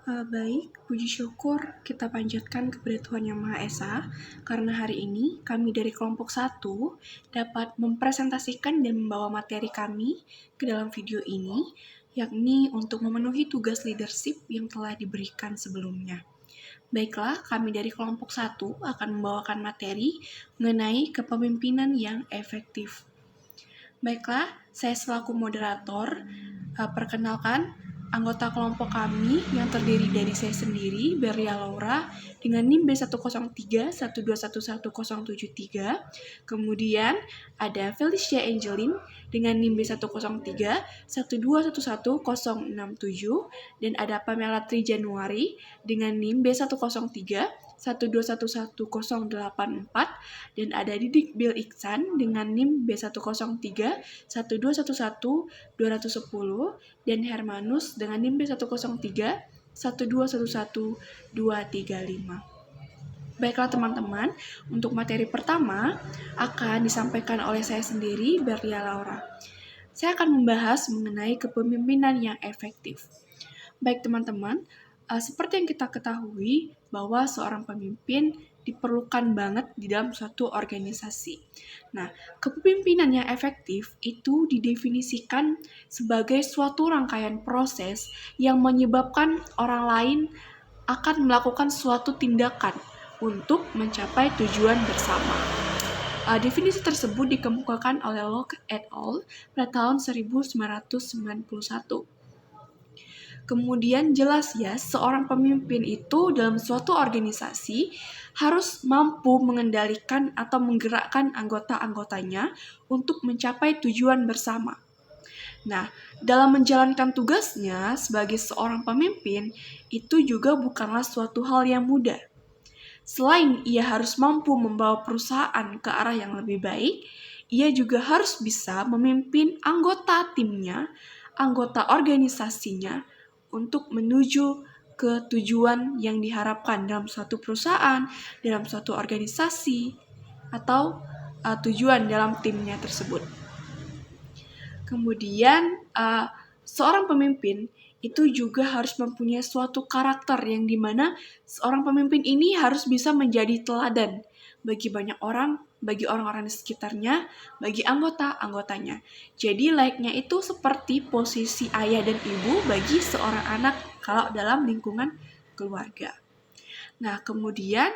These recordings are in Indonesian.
Baik, puji syukur kita panjatkan kepada Tuhan Yang Maha Esa, karena hari ini kami dari kelompok 1 dapat mempresentasikan dan membawa materi kami ke dalam video ini, yakni untuk memenuhi tugas leadership yang telah diberikan sebelumnya. Baiklah, kami dari kelompok 1 akan membawakan materi mengenai kepemimpinan yang efektif. Baiklah, saya selaku moderator, perkenalkan anggota kelompok kami yang terdiri dari saya sendiri, Berlia Laura, dengan NIM B103-1211073. Kemudian ada Felicia Angelin dengan NIM B103-1211067. Dan ada Pamela Tri Januari dengan NIM B103-1211084. Dan ada Didik Bill Iksan dengan NIM B103-1211210. Dan Hermanus dengan NIM B103-1211235. Baiklah teman-teman, untuk materi pertama akan disampaikan oleh saya sendiri, Berlia Laura. Saya akan membahas mengenai kepemimpinan yang efektif. Baik teman-teman, seperti yang kita ketahui bahwa seorang pemimpin diperlukan banget di dalam suatu organisasi. Nah, kepemimpinan yang efektif itu didefinisikan sebagai suatu rangkaian proses yang menyebabkan orang lain akan melakukan suatu tindakan untuk mencapai tujuan bersama. Definisi tersebut dikemukakan oleh Locke et al. Pada tahun 1991. Kemudian jelas ya, seorang pemimpin itu dalam suatu organisasi harus mampu mengendalikan atau menggerakkan anggota-anggotanya untuk mencapai tujuan bersama. Nah, dalam menjalankan tugasnya sebagai seorang pemimpin, itu juga bukanlah suatu hal yang mudah. Selain ia harus mampu membawa perusahaan ke arah yang lebih baik, ia juga harus bisa memimpin anggota timnya, anggota organisasinya, untuk menuju ke tujuan yang diharapkan dalam suatu perusahaan, dalam suatu organisasi, atau tujuan dalam timnya tersebut. Kemudian, seorang pemimpin itu juga harus mempunyai suatu karakter yang dimana seorang pemimpin ini harus bisa menjadi teladan bagi banyak orang, bagi orang-orang di sekitarnya, bagi anggota-anggotanya. Jadi layaknya itu seperti posisi ayah dan ibu bagi seorang anak kalau dalam lingkungan keluarga. Nah, kemudian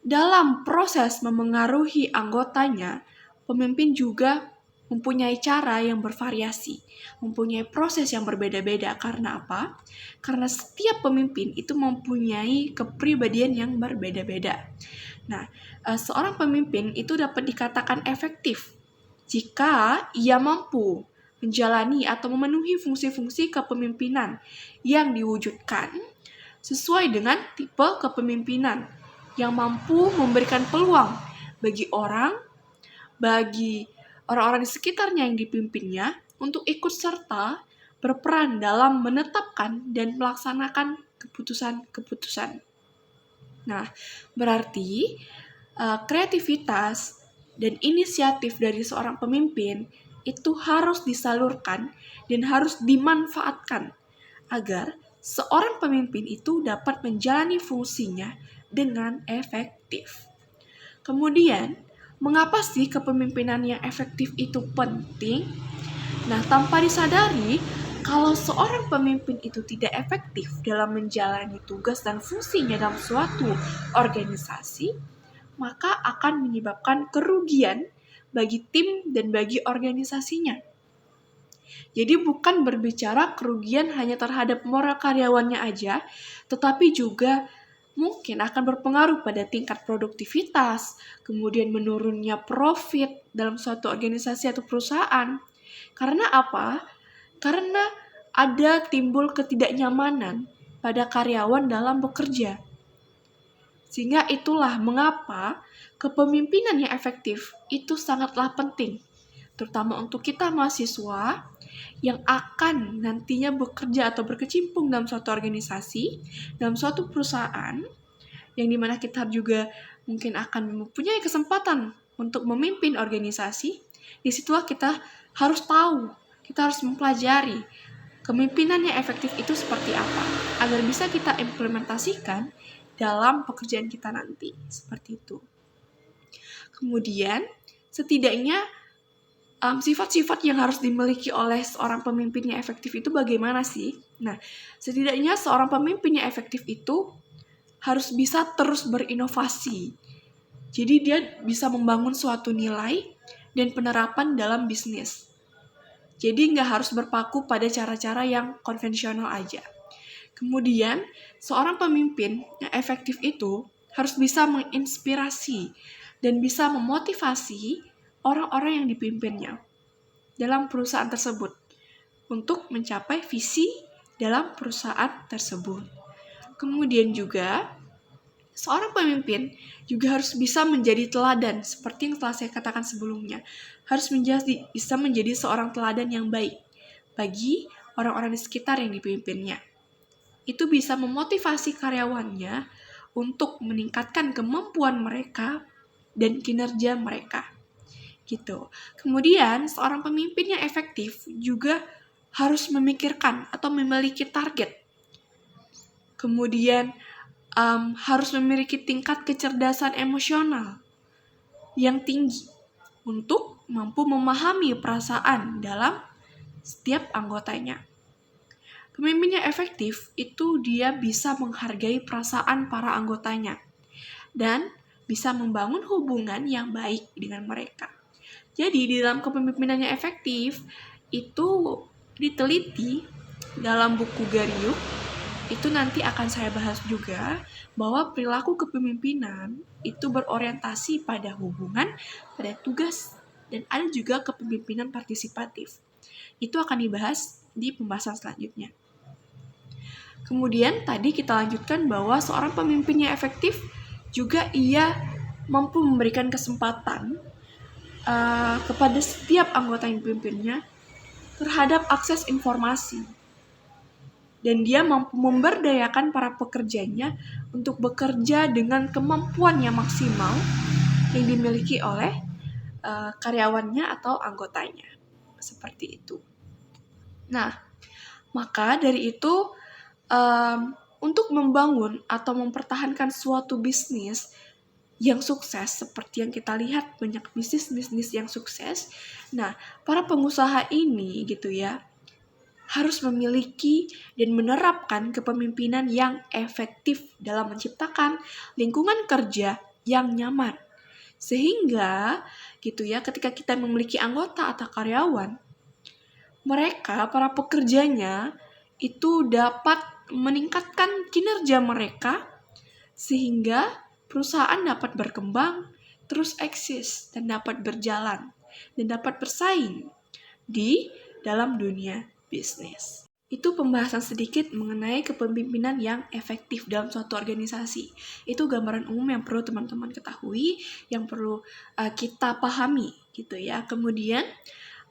dalam proses memengaruhi anggotanya, pemimpin juga mempunyai cara yang bervariasi, mempunyai proses yang berbeda-beda. Karena apa? Karena setiap pemimpin itu mempunyai kepribadian yang berbeda-beda. Nah, seorang pemimpin itu dapat dikatakan efektif jika ia mampu menjalani atau memenuhi fungsi-fungsi kepemimpinan yang diwujudkan sesuai dengan tipe kepemimpinan yang mampu memberikan peluang bagi orang-orang di sekitarnya yang dipimpinnya untuk ikut serta berperan dalam menetapkan dan melaksanakan keputusan-keputusan. Nah, berarti kreativitas dan inisiatif dari seorang pemimpin itu harus disalurkan dan harus dimanfaatkan agar seorang pemimpin itu dapat menjalani fungsinya dengan efektif. Kemudian, mengapa sih kepemimpinan yang efektif itu penting? Nah, tanpa disadari, kalau seorang pemimpin itu tidak efektif dalam menjalani tugas dan fungsinya dalam suatu organisasi, maka akan menyebabkan kerugian bagi tim dan bagi organisasinya. Jadi bukan berbicara kerugian hanya terhadap moral karyawannya aja, tetapi juga mungkin akan berpengaruh pada tingkat produktivitas, kemudian menurunnya profit dalam suatu organisasi atau perusahaan. Karena apa? Karena ada timbul ketidaknyamanan pada karyawan dalam bekerja. Sehingga itulah mengapa kepemimpinan yang efektif itu sangatlah penting, terutama untuk kita mahasiswa yang akan nantinya bekerja atau berkecimpung dalam suatu organisasi, dalam suatu perusahaan, yang dimana kita juga mungkin akan mempunyai kesempatan untuk memimpin organisasi. Disitulah kita harus tahu, kita harus mempelajari kepemimpinan yang efektif itu seperti apa. agar bisa kita implementasikan dalam pekerjaan kita nanti. Seperti itu. Kemudian, setidaknya sifat-sifat yang harus dimiliki oleh seorang pemimpin yang efektif itu bagaimana sih? Nah, setidaknya seorang pemimpin yang efektif itu harus bisa terus berinovasi. Jadi dia bisa membangun suatu nilai dan penerapan dalam bisnis. Jadi nggak harus berpaku pada cara-cara yang konvensional aja. Kemudian, seorang pemimpin yang efektif itu harus bisa menginspirasi dan bisa memotivasi orang-orang yang dipimpinnya dalam perusahaan tersebut untuk mencapai visi dalam perusahaan tersebut. Kemudian juga, seorang pemimpin juga harus bisa menjadi teladan, seperti yang telah saya katakan sebelumnya. Harus bisa menjadi seorang teladan yang baik bagi orang-orang di sekitar yang dipimpinnya. Itu bisa memotivasi karyawannya untuk meningkatkan kemampuan mereka dan kinerja mereka. Gitu. Kemudian, seorang pemimpin yang efektif juga harus memikirkan atau memiliki target. Kemudian, harus memiliki tingkat kecerdasan emosional yang tinggi untuk mampu memahami perasaan dalam setiap anggotanya. Pemimpin yang efektif itu dia bisa menghargai perasaan para anggotanya dan bisa membangun hubungan yang baik dengan mereka. Jadi di dalam kepemimpinan yang efektif itu diteliti dalam buku Gariuk, itu nanti akan saya bahas juga bahwa perilaku kepemimpinan itu berorientasi pada hubungan, pada tugas, dan ada juga kepemimpinan partisipatif. Itu akan dibahas di pembahasan selanjutnya. Kemudian tadi kita lanjutkan bahwa seorang pemimpin yang efektif juga ia mampu memberikan kesempatan kepada setiap anggota yang dipimpinnya terhadap akses informasi. Dan dia mampu memberdayakan para pekerjanya untuk bekerja dengan kemampuan yang maksimal yang dimiliki oleh karyawannya atau anggotanya. Seperti itu. Nah, maka dari itu untuk membangun atau mempertahankan suatu bisnis yang sukses, seperti yang kita lihat banyak bisnis-bisnis yang sukses. Nah, para pengusaha ini gitu ya, harus memiliki dan menerapkan kepemimpinan yang efektif dalam menciptakan lingkungan kerja yang nyaman. Sehingga gitu ya, ketika kita memiliki anggota atau karyawan, mereka, para pekerjanya itu dapat meningkatkan kinerja mereka sehingga perusahaan dapat berkembang, terus eksis, dan dapat berjalan, dan dapat bersaing di dalam dunia bisnis. Itu pembahasan sedikit mengenai kepemimpinan yang efektif dalam suatu organisasi. Itu gambaran umum yang perlu teman-teman ketahui, yang perlu kita pahami, gitu ya. Kemudian,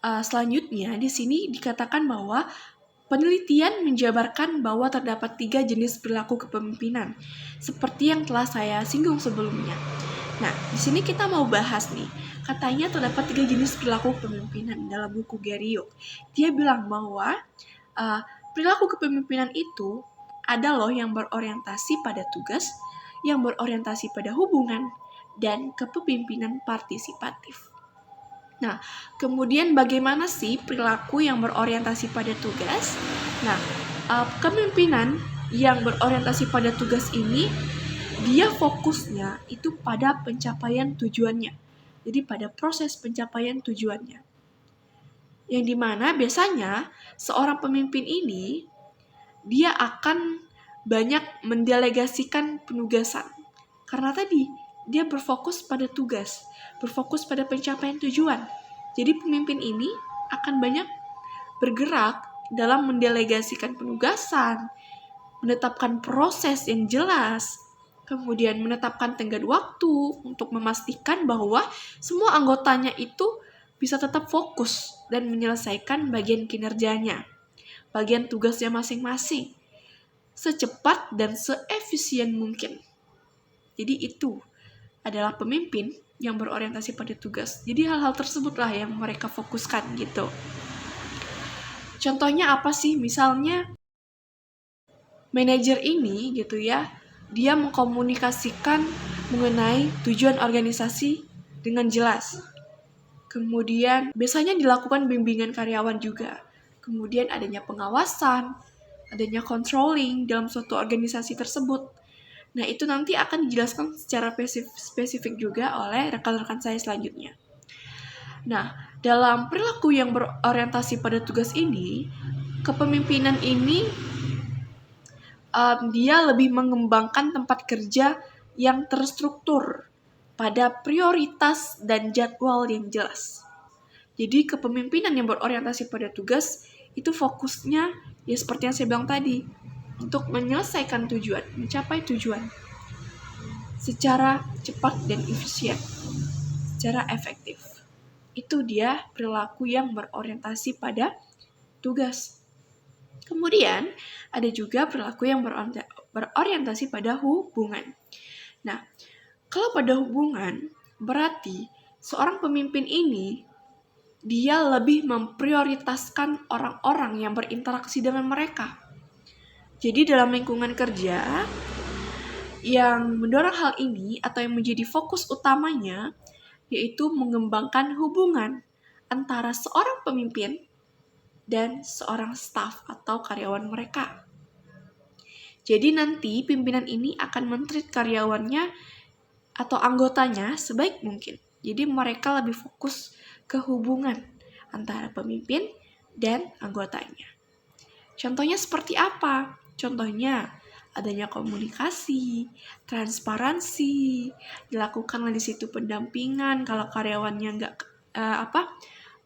selanjutnya di sini dikatakan bahwa penelitian menjabarkan bahwa terdapat 3 jenis perilaku kepemimpinan, seperti yang telah saya singgung sebelumnya. Nah, di sini kita mau bahas nih, katanya terdapat 3 jenis perilaku kepemimpinan dalam buku Gariuk. Dia bilang bahwa perilaku kepemimpinan itu ada loh yang berorientasi pada tugas, yang berorientasi pada hubungan, dan kepemimpinan partisipatif. Nah, kemudian bagaimana sih perilaku yang berorientasi pada tugas? Nah, kepemimpinan yang berorientasi pada tugas ini, dia fokusnya itu pada pencapaian tujuannya. Jadi pada proses pencapaian tujuannya. Yang dimana biasanya seorang pemimpin ini, dia akan banyak mendelegasikan penugasan. Karena tadi, dia berfokus pada tugas, berfokus pada pencapaian tujuan. Jadi pemimpin ini akan banyak bergerak dalam mendelegasikan penugasan, menetapkan proses yang jelas, kemudian menetapkan tenggat waktu untuk memastikan bahwa semua anggotanya itu bisa tetap fokus dan menyelesaikan bagian kinerjanya, bagian tugasnya masing-masing, secepat dan seefisien mungkin. Jadi itu adalah pemimpin yang berorientasi pada tugas. Jadi hal-hal tersebutlah yang mereka fokuskan gitu. Contohnya apa sih? Misalnya manajer ini gitu ya, dia mengkomunikasikan mengenai tujuan organisasi dengan jelas. Kemudian biasanya dilakukan bimbingan karyawan juga. Kemudian adanya pengawasan, adanya controlling dalam suatu organisasi tersebut. Nah, itu nanti akan dijelaskan secara spesifik juga oleh rekan-rekan saya selanjutnya. Nah, dalam perilaku yang berorientasi pada tugas ini, kepemimpinan ini dia lebih mengembangkan tempat kerja yang terstruktur pada prioritas dan jadwal yang jelas. Jadi kepemimpinan yang berorientasi pada tugas itu fokusnya ya seperti yang saya bilang tadi, untuk menyelesaikan tujuan, mencapai tujuan secara cepat dan efisien, secara efektif. Itu dia perilaku yang berorientasi pada tugas. Kemudian ada juga perilaku yang berorientasi pada hubungan. Nah, kalau pada hubungan berarti seorang pemimpin ini dia lebih memprioritaskan orang-orang yang berinteraksi dengan mereka. Jadi dalam lingkungan kerja, yang mendorong hal ini atau yang menjadi fokus utamanya yaitu mengembangkan hubungan antara seorang pemimpin dan seorang staf atau karyawan mereka. Jadi nanti pimpinan ini akan men-treat karyawannya atau anggotanya sebaik mungkin. Jadi mereka lebih fokus ke hubungan antara pemimpin dan anggotanya. Contohnya seperti apa? Contohnya adanya komunikasi, transparansi, dilakukanlah di situ pendampingan kalau karyawannya nggak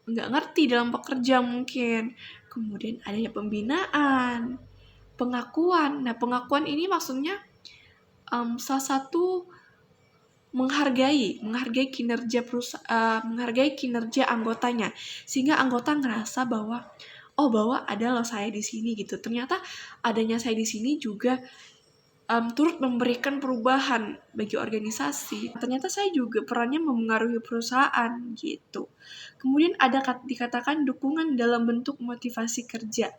ngerti dalam bekerja mungkin. Kemudian adanya pembinaan, pengakuan. Nah, pengakuan ini maksudnya salah satu menghargai kinerja menghargai kinerja anggotanya, sehingga anggota ngerasa bahwa ada loh saya di sini gitu. Ternyata adanya saya di sini juga turut memberikan perubahan bagi organisasi. Ternyata saya juga perannya memengaruhi perusahaan gitu. Kemudian ada dikatakan dukungan dalam bentuk motivasi kerja.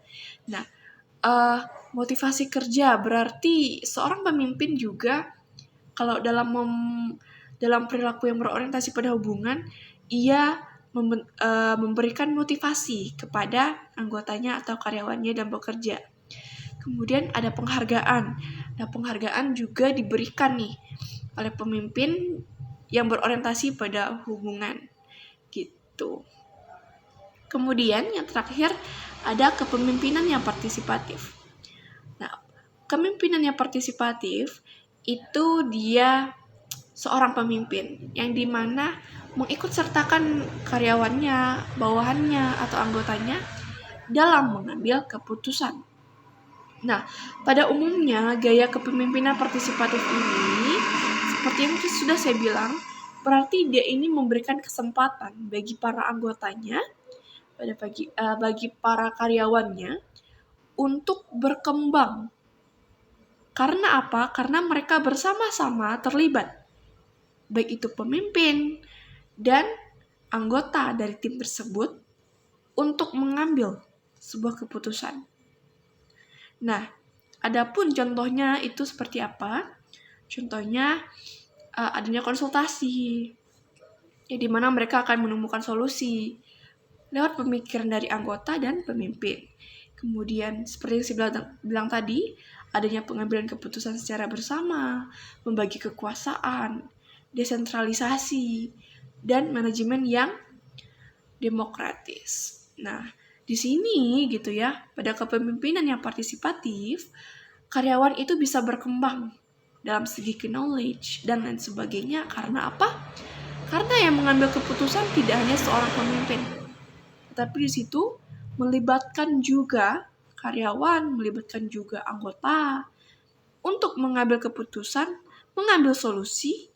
Nah, motivasi kerja berarti seorang pemimpin juga kalau dalam perilaku yang berorientasi pada hubungan, ia memberikan motivasi kepada anggotanya atau karyawannya dalam bekerja. Kemudian ada penghargaan. Nah, penghargaan juga diberikan nih oleh pemimpin yang berorientasi pada hubungan gitu. Kemudian yang terakhir ada kepemimpinan yang partisipatif. Nah, kepemimpinan yang partisipatif itu dia seorang pemimpin yang dimana mengikut sertakan karyawannya, bawahannya, atau anggotanya dalam mengambil keputusan. Nah, pada umumnya gaya kepemimpinan partisipatif ini, seperti yang sudah saya bilang, berarti dia ini memberikan kesempatan bagi para anggotanya, bagi para karyawannya untuk berkembang. Karena apa? Karena mereka bersama-sama terlibat. Baik itu pemimpin dan anggota dari tim tersebut untuk mengambil sebuah keputusan. Nah, adapun contohnya itu seperti apa? Contohnya adanya konsultasi, ya di mana mereka akan menemukan solusi lewat pemikiran dari anggota dan pemimpin. Kemudian seperti yang saya bilang tadi, adanya pengambilan keputusan secara bersama, membagi kekuasaan, desentralisasi, dan manajemen yang demokratis. Nah, di sini gitu ya, pada kepemimpinan yang partisipatif, karyawan itu bisa berkembang dalam segi knowledge dan lain sebagainya. Karena apa? Karena yang mengambil keputusan tidak hanya seorang pemimpin, tapi di situ melibatkan juga karyawan, melibatkan juga anggota untuk mengambil keputusan, mengambil solusi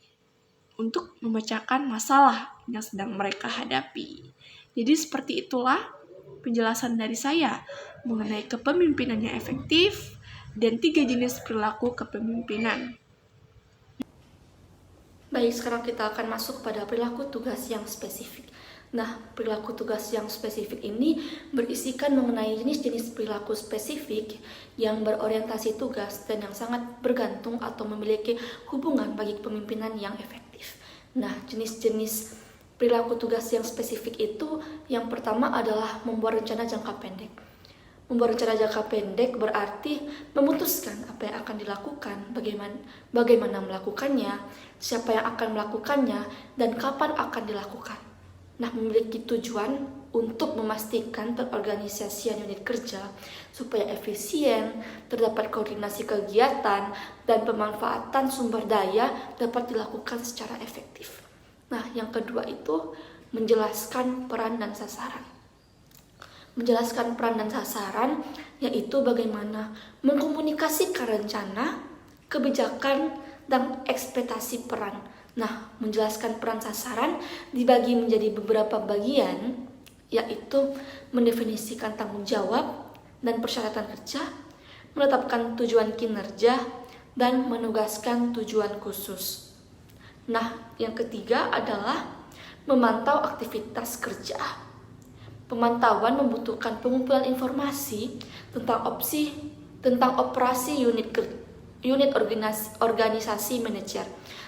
untuk memecahkan masalah yang sedang mereka hadapi. Jadi seperti itulah penjelasan dari saya mengenai kepemimpinan yang efektif dan 3 jenis perilaku kepemimpinan. Baik, sekarang kita akan masuk pada perilaku tugas yang spesifik. Nah, perilaku tugas yang spesifik ini berisikan mengenai jenis-jenis perilaku spesifik yang berorientasi tugas dan yang sangat bergantung atau memiliki hubungan bagi kepemimpinan yang efektif. Nah, jenis-jenis perilaku tugas yang spesifik itu yang pertama adalah membuat rencana jangka pendek. Membuat rencana jangka pendek berarti memutuskan apa yang akan dilakukan, bagaimana melakukannya, siapa yang akan melakukannya, dan kapan akan dilakukan. Nah, memiliki tujuan untuk memastikan terorganisasian unit kerja supaya efisien, terdapat koordinasi kegiatan, dan pemanfaatan sumber daya dapat dilakukan secara efektif. Nah, yang kedua itu menjelaskan peran dan sasaran. Menjelaskan peran dan sasaran yaitu bagaimana mengkomunikasikan rencana, kebijakan, dan ekspektasi peran. Nah, menjelaskan peran sasaran dibagi menjadi beberapa bagian, yaitu mendefinisikan tanggung jawab dan persyaratan kerja, menetapkan tujuan kinerja, dan menugaskan tujuan khusus. Nah, yang ketiga adalah memantau aktivitas kerja. Pemantauan membutuhkan pengumpulan informasi tentang operasi unit organisasi manajer,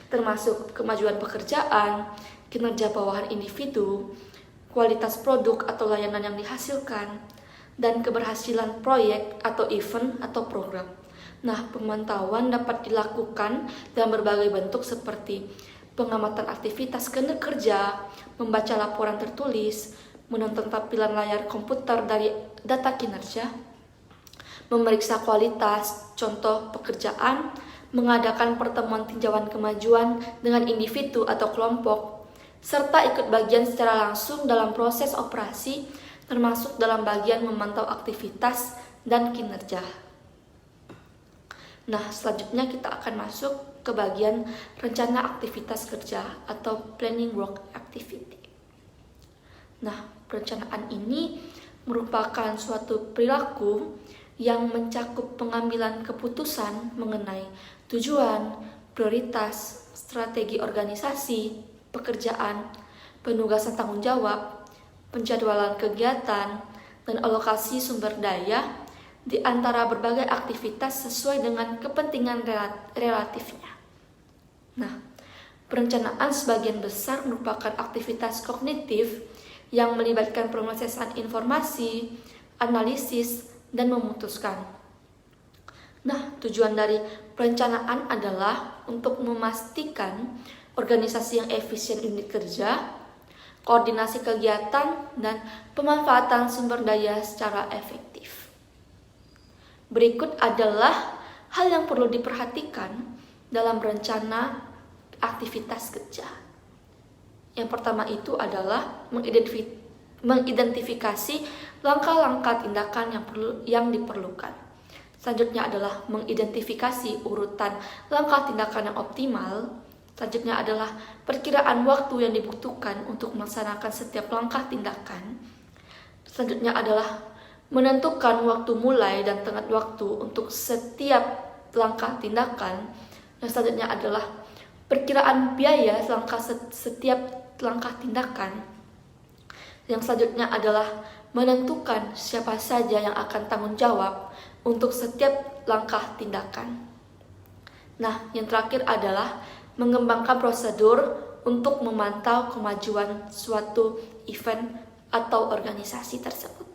termasuk kemajuan pekerjaan, kinerja bawahan individu, kualitas produk atau layanan yang dihasilkan, dan keberhasilan proyek atau event atau program. Nah, pemantauan dapat dilakukan dalam berbagai bentuk seperti pengamatan aktivitas kerja, membaca laporan tertulis, menonton tampilan layar komputer dari data kinerja, memeriksa kualitas contoh pekerjaan, mengadakan pertemuan tinjauan kemajuan dengan individu atau kelompok, serta ikut bagian secara langsung dalam proses operasi, termasuk dalam bagian memantau aktivitas dan kinerja. Nah, selanjutnya kita akan masuk ke bagian rencana aktivitas kerja atau planning work activity. Nah, perencanaan ini merupakan suatu perilaku yang mencakup pengambilan keputusan mengenai tujuan, prioritas, strategi organisasi, pekerjaan, penugasan tanggung jawab, penjadwalan kegiatan, dan alokasi sumber daya di antara berbagai aktivitas sesuai dengan kepentingan relatifnya. Nah, perencanaan sebagian besar merupakan aktivitas kognitif yang melibatkan pemrosesan informasi, analisis, dan memutuskan. Nah, tujuan dari perencanaan adalah untuk memastikan organisasi yang efisien unit kerja, koordinasi kegiatan, dan pemanfaatan sumber daya secara efektif. Berikut adalah hal yang perlu diperhatikan dalam rencana aktivitas kerja. Yang pertama itu adalah mengidentifikasi langkah-langkah tindakan yang diperlukan. Selanjutnya adalah mengidentifikasi urutan langkah tindakan yang optimal. Selanjutnya adalah perkiraan waktu yang dibutuhkan untuk melaksanakan setiap langkah tindakan. Selanjutnya adalah menentukan waktu mulai dan tengah waktu untuk setiap langkah tindakan. Yang selanjutnya adalah perkiraan biaya setiap langkah tindakan. Yang selanjutnya adalah menentukan siapa saja yang akan tanggung jawab untuk setiap langkah tindakan. Nah, yang terakhir adalah mengembangkan prosedur untuk memantau kemajuan suatu event atau organisasi tersebut.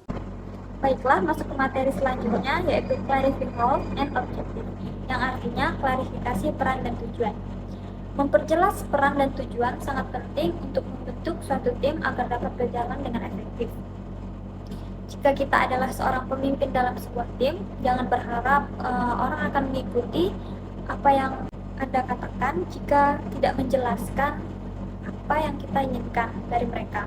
Baiklah, masuk ke materi selanjutnya yaitu clarifying role and objective, yang artinya klarifikasi peran dan tujuan. Memperjelas peran dan tujuan sangat penting untuk membentuk suatu tim agar dapat berjalan dengan efektif. Jika kita adalah seorang pemimpin dalam sebuah tim, jangan berharap orang akan mengikuti apa yang Anda katakan jika tidak menjelaskan apa yang kita inginkan dari mereka.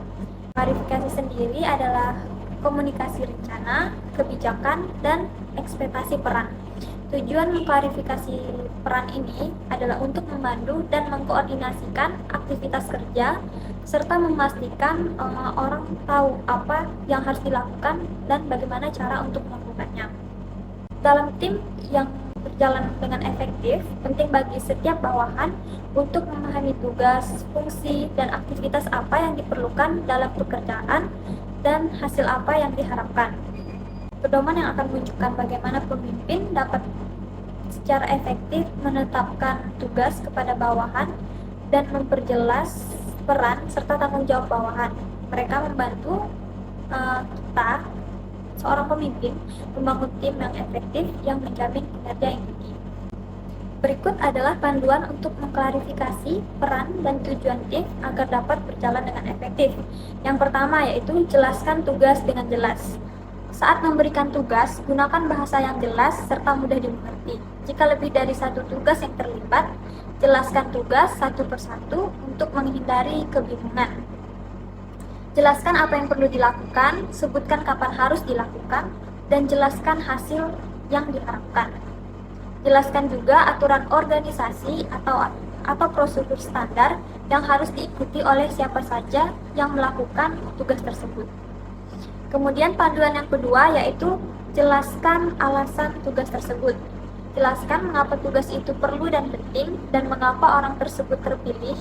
Klarifikasi sendiri adalah komunikasi rencana, kebijakan, dan ekspektasi peran. Tujuan mengklarifikasi peran ini adalah untuk memandu dan mengkoordinasikan aktivitas kerja serta memastikan orang tahu apa yang harus dilakukan dan bagaimana cara untuk melakukannya. Dalam tim yang berjalan dengan efektif, penting bagi setiap bawahan untuk memahami tugas, fungsi, dan aktivitas apa yang diperlukan dalam pekerjaan dan hasil apa yang diharapkan. Pedoman yang akan menunjukkan bagaimana pemimpin dapat secara efektif menetapkan tugas kepada bawahan dan memperjelas peran serta tanggung jawab bawahan. Mereka membantu kita, seorang pemimpin, membangun tim yang efektif yang menjamin kinerja yang tinggi. Berikut adalah panduan untuk mengklarifikasi peran dan tujuan tim agar dapat berjalan dengan efektif. Yang pertama yaitu jelaskan tugas dengan jelas. Saat memberikan tugas, gunakan bahasa yang jelas serta mudah dimengerti. Jika lebih dari satu tugas yang terlibat, jelaskan tugas satu persatu untuk menghindari kebingungan. Jelaskan apa yang perlu dilakukan, sebutkan kapan harus dilakukan, dan jelaskan hasil yang diharapkan. Jelaskan juga aturan organisasi atau prosedur standar yang harus diikuti oleh siapa saja yang melakukan tugas tersebut. Kemudian panduan yang kedua yaitu jelaskan alasan tugas tersebut. Jelaskan mengapa tugas itu perlu dan penting dan mengapa orang tersebut terpilih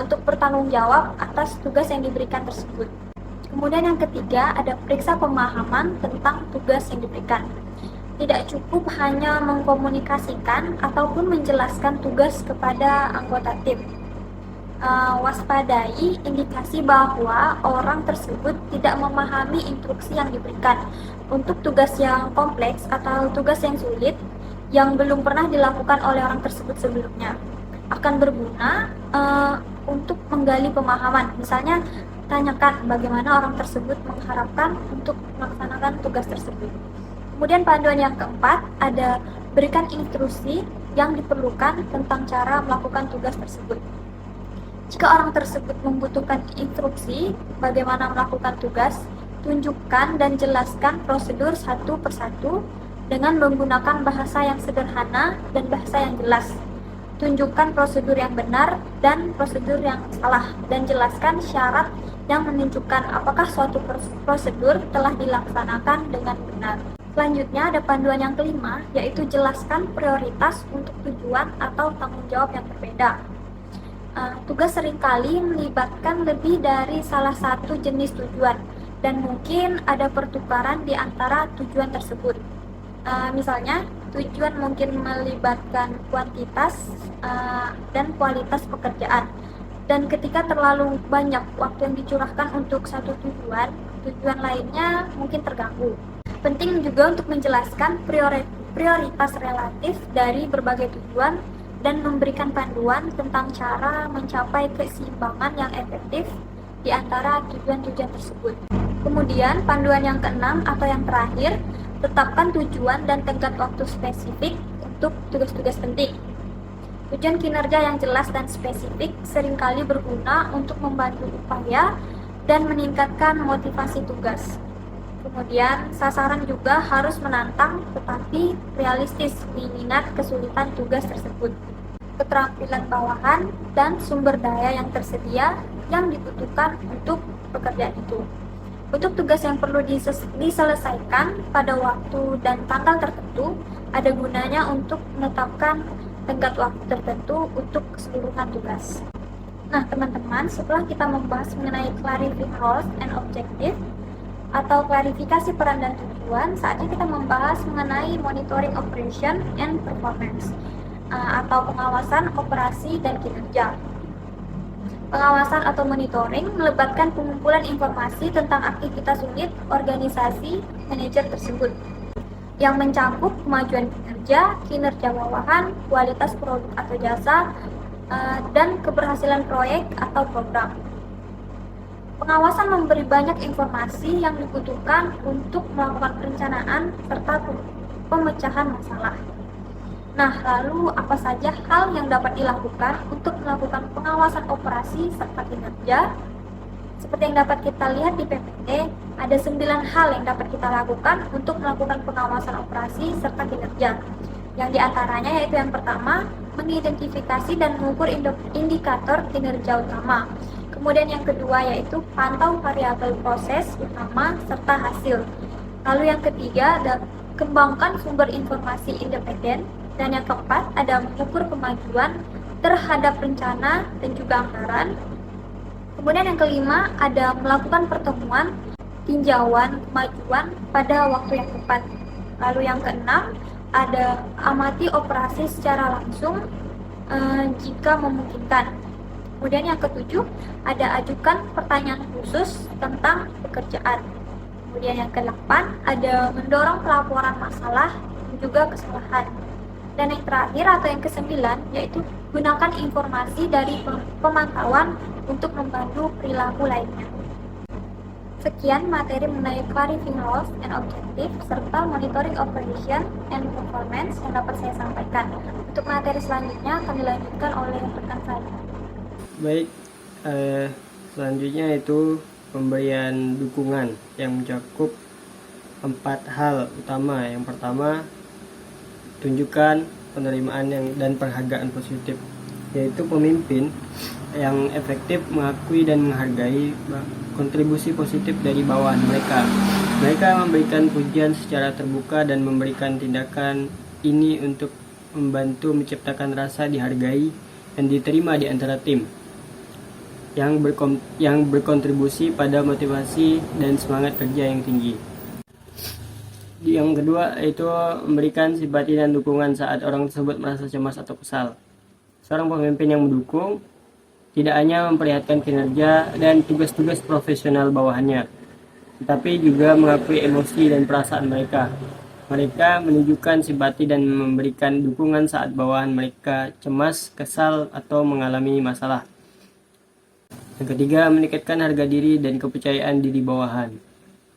untuk bertanggung jawab atas tugas yang diberikan tersebut. Kemudian yang ketiga ada periksa pemahaman tentang tugas yang diberikan. Tidak cukup hanya mengkomunikasikan ataupun menjelaskan tugas kepada anggota tim. Waspadai indikasi bahwa orang tersebut tidak memahami instruksi yang diberikan. Untuk tugas yang kompleks atau tugas yang sulit yang belum pernah dilakukan oleh orang tersebut sebelumnya akan berguna untuk menggali pemahaman. Misalnya, tanyakan bagaimana orang tersebut mengharapkan untuk melaksanakan tugas tersebut. Kemudian panduan yang keempat ada berikan instruksi yang diperlukan tentang cara melakukan tugas tersebut. Jika orang tersebut membutuhkan instruksi bagaimana melakukan tugas, tunjukkan dan jelaskan prosedur satu persatu dengan menggunakan bahasa yang sederhana dan bahasa yang jelas. Tunjukkan prosedur yang benar dan prosedur yang salah, dan jelaskan syarat yang menunjukkan apakah suatu prosedur telah dilaksanakan dengan benar. Selanjutnya ada panduan yang kelima, yaitu jelaskan prioritas untuk tujuan atau tanggung jawab yang berbeda. Tugas seringkali melibatkan lebih dari salah satu jenis tujuan, dan mungkin ada pertukaran di antara tujuan tersebut. Misalnya, tujuan mungkin melibatkan kuantitas dan kualitas pekerjaan. Dan ketika terlalu banyak waktu yang dicurahkan untuk satu tujuan lainnya mungkin terganggu. Penting juga untuk menjelaskan prioritas relatif dari berbagai tujuan dan memberikan panduan tentang cara mencapai keseimbangan yang efektif di antara tujuan-tujuan tersebut. Kemudian, panduan yang keenam atau yang terakhir, tetapkan tujuan dan tenggat waktu spesifik untuk tugas-tugas penting. Tujuan kinerja yang jelas dan spesifik seringkali berguna untuk membantu upaya dan meningkatkan motivasi tugas. Kemudian, sasaran juga harus menantang tetapi realistis mengingat kesulitan tugas tersebut. Keterampilan bawahan dan sumber daya yang tersedia yang dibutuhkan untuk pekerjaan itu. Untuk tugas yang perlu diselesaikan pada waktu dan tanggal tertentu, ada gunanya untuk menetapkan tenggat waktu tertentu untuk keseluruhan tugas. Nah, teman-teman, setelah kita membahas mengenai clarifying roles and objectives atau klarifikasi peran dan tujuan, saatnya kita membahas mengenai monitoring operation and performance atau pengawasan operasi dan kinerja. Pengawasan atau monitoring melibatkan pengumpulan informasi tentang aktivitas unit organisasi manajer tersebut yang mencakup kemajuan kinerja bawahan, kualitas produk atau jasa, dan keberhasilan proyek atau program. Pengawasan memberi banyak informasi yang dibutuhkan untuk melakukan perencanaan serta pemecahan masalah. Nah, lalu apa saja hal yang dapat dilakukan untuk melakukan pengawasan operasi serta kinerja? Seperti yang dapat kita lihat di PPT, ada 9 hal yang dapat kita lakukan untuk melakukan pengawasan operasi serta kinerja. Yang diantaranya yaitu yang pertama, mengidentifikasi dan mengukur indikator kinerja utama. Kemudian yang kedua yaitu pantau variabel proses utama serta hasil. Lalu yang ketiga ada kembangkan sumber informasi independen. Dan yang keempat ada mengukur kemajuan terhadap rencana dan juga anggaran. Kemudian yang kelima ada melakukan pertemuan, tinjauan, kemajuan pada waktu yang tepat. Lalu yang keenam ada amati operasi secara langsung jika memungkinkan. Kemudian yang ketujuh ada ajukan pertanyaan khusus tentang pekerjaan. Kemudian yang kedelapan ada mendorong pelaporan masalah dan juga kesalahan. Dan yang terakhir atau yang kesembilan yaitu gunakan informasi dari pemantauan untuk membantu perilaku lainnya. Sekian materi mengenai clarifying roles and objectives serta monitoring operation and performance yang dapat saya sampaikan. Untuk materi selanjutnya akan dilanjutkan oleh rekan saya. Baik, selanjutnya itu pemberian dukungan yang mencakup 4 hal utama. Yang pertama, tunjukkan penerimaan dan penghargaan positif, yaitu pemimpin yang efektif mengakui dan menghargai kontribusi positif dari bawahan mereka. Mereka memberikan pujian secara terbuka dan memberikan tindakan ini untuk membantu menciptakan rasa dihargai dan diterima di antara tim yang berkontribusi pada motivasi dan semangat kerja yang tinggi. Yang kedua yaitu memberikan simpati dan dukungan saat orang tersebut merasa cemas atau kesal. Seorang pemimpin yang mendukung tidak hanya memperlihatkan kinerja dan tugas-tugas profesional bawahannya, tetapi juga mengakui emosi dan perasaan mereka. Mereka menunjukkan simpati dan memberikan dukungan saat bawahan mereka cemas, kesal, atau mengalami masalah. Yang ketiga, meningkatkan harga diri dan kepercayaan diri bawahan.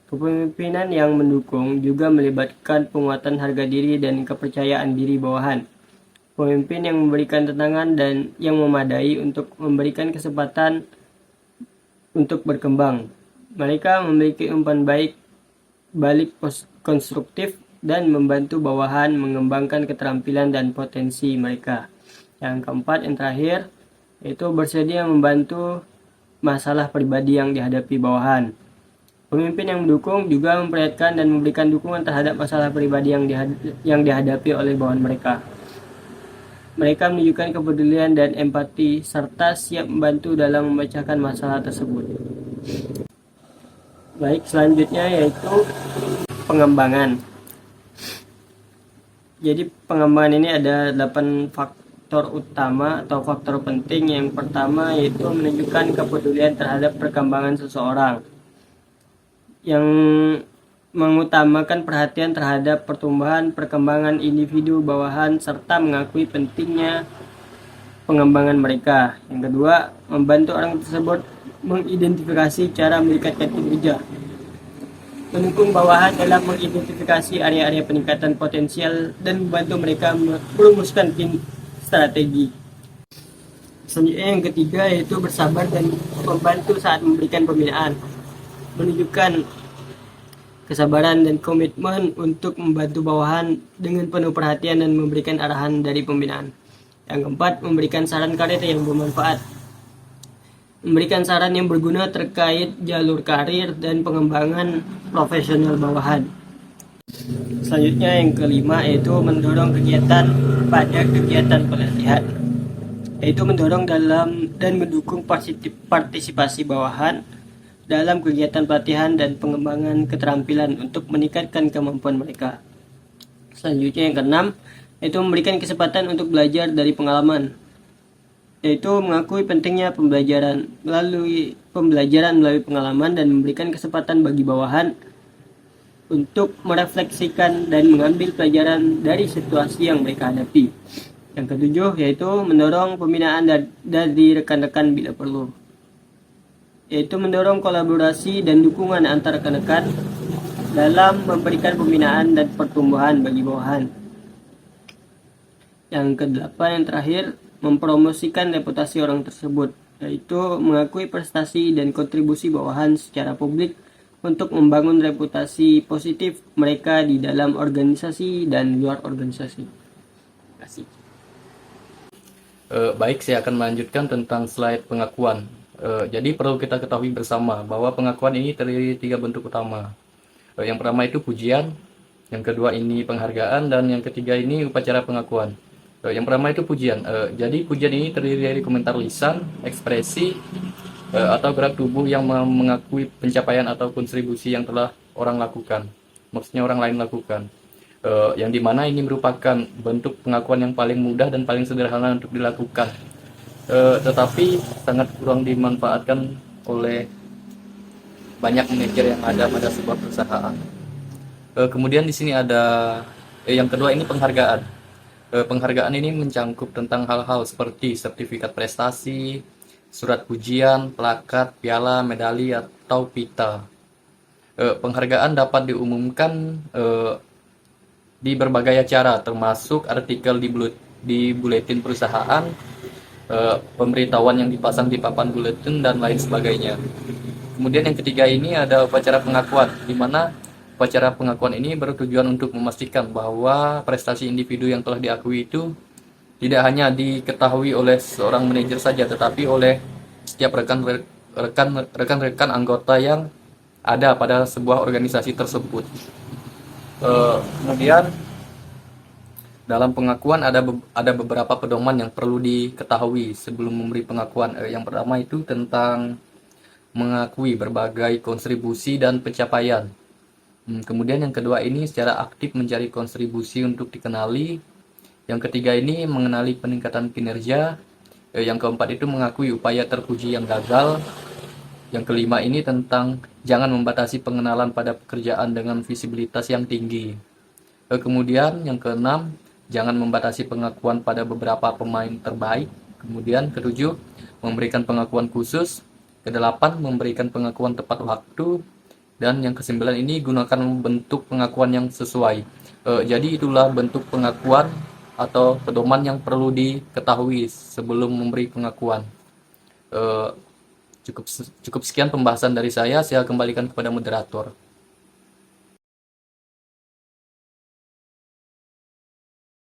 Kepemimpinan yang mendukung juga melibatkan penguatan harga diri dan kepercayaan diri bawahan. Pemimpin yang memberikan tenangan dan yang memadai untuk memberikan kesempatan untuk berkembang. Mereka memiliki umpan balik konstruktif dan membantu bawahan mengembangkan keterampilan dan potensi mereka. Yang keempat, yang terakhir, yaitu bersedia membantu masalah pribadi yang dihadapi bawahan. Pemimpin yang mendukung juga memperlihatkan dan memberikan dukungan terhadap masalah pribadi yang dihadapi oleh bawahan mereka. Mereka menunjukkan kepedulian dan empati serta siap membantu dalam memecahkan masalah tersebut. Baik, selanjutnya yaitu pengembangan. Jadi pengembangan ini ada 8 faktor utama atau faktor penting. Yang pertama yaitu menunjukkan kepedulian terhadap perkembangan seseorang, yang mengutamakan perhatian terhadap perkembangan individu bawahan serta mengakui pentingnya pengembangan mereka. Yang kedua, membantu orang tersebut mengidentifikasi cara meningkatkan kinerja, mendukung bawahan dalam mengidentifikasi area-area peningkatan potensial dan membantu mereka merumuskan strategi. Selanjutnya yang ketiga yaitu bersabar dan membantu saat memberikan pembinaan, menunjukkan kesabaran dan komitmen untuk membantu bawahan dengan penuh perhatian dan memberikan arahan dari pembinaan. Yang keempat, memberikan saran karir yang bermanfaat, memberikan saran yang berguna terkait jalur karir dan pengembangan profesional bawahan. Selanjutnya yang kelima yaitu mendorong kegiatan pada kegiatan pelatihan, yaitu mendorong dalam dan mendukung partisipasi bawahan dalam kegiatan pelatihan dan pengembangan keterampilan untuk meningkatkan kemampuan mereka. Selanjutnya yang keenam, yaitu memberikan kesempatan untuk belajar dari pengalaman, yaitu mengakui pentingnya pembelajaran melalui pengalaman dan memberikan kesempatan bagi bawahan untuk merefleksikan dan mengambil pelajaran dari situasi yang mereka hadapi. Yang ketujuh, yaitu mendorong pembinaan dari rekan-rekan bila perlu, yaitu mendorong kolaborasi dan dukungan antar rekan-rekan dalam memberikan pembinaan dan pertumbuhan bagi bawahan. Yang kedelapan, yang terakhir, mempromosikan reputasi orang tersebut, yaitu mengakui prestasi dan kontribusi bawahan secara publik untuk membangun reputasi positif mereka di dalam organisasi dan luar organisasi. Terima kasih. Baik, saya akan melanjutkan tentang slide pengakuan. Jadi perlu kita ketahui bersama bahwa pengakuan ini terdiri 3 bentuk utama. Yang pertama itu pujian, yang kedua ini penghargaan, dan yang ketiga ini upacara pengakuan. Yang pertama itu pujian. Jadi pujian ini terdiri dari komentar lisan, ekspresi, atau gerak tubuh yang mengakui pencapaian atau kontribusi yang telah orang lakukan. Maksudnya orang lain lakukan. Yang dimana ini merupakan bentuk pengakuan yang paling mudah dan paling sederhana untuk dilakukan. Tetapi sangat kurang dimanfaatkan oleh banyak manajer yang ada pada sebuah perusahaan. Kemudian di sini ada yang kedua ini penghargaan. Penghargaan ini mencangkup tentang hal-hal seperti sertifikat prestasi, surat pujian, plakat, piala, medali, atau pita. Penghargaan dapat diumumkan di berbagai acara, termasuk artikel di buletin perusahaan, pemberitahuan yang dipasang di papan buletin, dan lain sebagainya. Kemudian yang ketiga ini ada upacara pengakuan, di mana upacara pengakuan ini bertujuan untuk memastikan bahwa prestasi individu yang telah diakui itu tidak hanya diketahui oleh seorang manajer saja, tetapi oleh setiap rekan-rekan anggota yang ada pada sebuah organisasi tersebut. Kemudian dalam pengakuan ada beberapa pedoman yang perlu diketahui sebelum memberi pengakuan. Yang pertama itu tentang mengakui berbagai kontribusi dan pencapaian. Kemudian yang kedua ini secara aktif mencari kontribusi untuk dikenali. Yang ketiga ini mengenali peningkatan kinerja. Yang keempat itu mengakui upaya terpuji yang gagal. Yang kelima ini tentang jangan membatasi pengenalan pada pekerjaan dengan visibilitas yang tinggi. Kemudian yang keenam, jangan membatasi pengakuan pada beberapa pemain terbaik. Kemudian ketujuh, memberikan pengakuan khusus. Kedelapan, memberikan pengakuan tepat waktu. Dan yang kesembilan ini gunakan bentuk pengakuan yang sesuai. Jadi itulah bentuk pengakuan atau pedoman yang perlu diketahui sebelum memberi pengakuan. Cukup sekian pembahasan dari saya kembalikan kepada moderator.